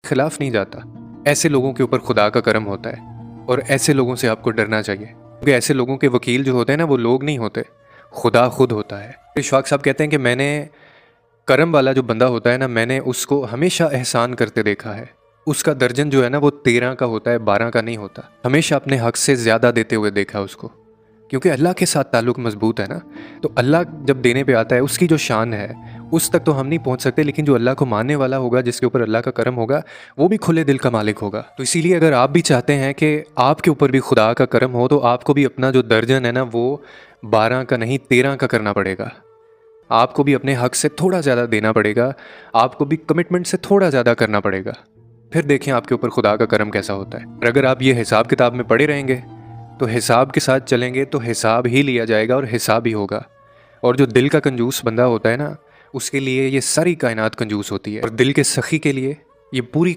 खिलाफ नहीं जाता। ऐसे लोगों के ऊपर खुदा का करम होता है और ऐसे लोगों से आपको डरना चाहिए, क्योंकि ऐसे लोगों के वकील जो होते हैं ना, वो लोग नहीं होते, खुदा खुद होता है। इशफाक साहब कहते हैं कि मैंने करम वाला जो बंदा होता है ना, मैंने उसको हमेशा एहसान करते देखा है। उसका दर्जन जो है ना, वो 13 का होता है, 12 का नहीं होता। हमेशा अपने हक से ज़्यादा देते हुए देखा उसको, क्योंकि अल्लाह के साथ ताल्लुक़ मजबूत है ना। तो अल्लाह जब देने पे आता है, उसकी जो शान है उस तक तो हम नहीं पहुंच सकते, लेकिन जो अल्लाह को मानने वाला होगा, जिसके ऊपर अल्लाह का करम होगा, वो भी खुले दिल का मालिक होगा। तो इसीलिए अगर आप भी चाहते हैं कि आपके ऊपर भी खुदा का करम हो, तो आपको भी अपना जो दर्जन है ना, वो 12 का नहीं 13 का करना पड़ेगा। आपको भी अपने हक से थोड़ा ज़्यादा देना पड़ेगा, आपको भी कमिटमेंट से थोड़ा ज़्यादा करना पड़ेगा। फिर देखें आपके ऊपर खुदा का करम कैसा होता है। और अगर आप ये हिसाब किताब में पड़े रहेंगे, तो हिसाब के साथ चलेंगे, तो हिसाब ही लिया जाएगा और हिसाब ही होगा। और जो दिल का कंजूस बंदा होता है ना, उसके लिए ये सारी कायनात कंजूस होती है, और दिल के सखी के लिए ये पूरी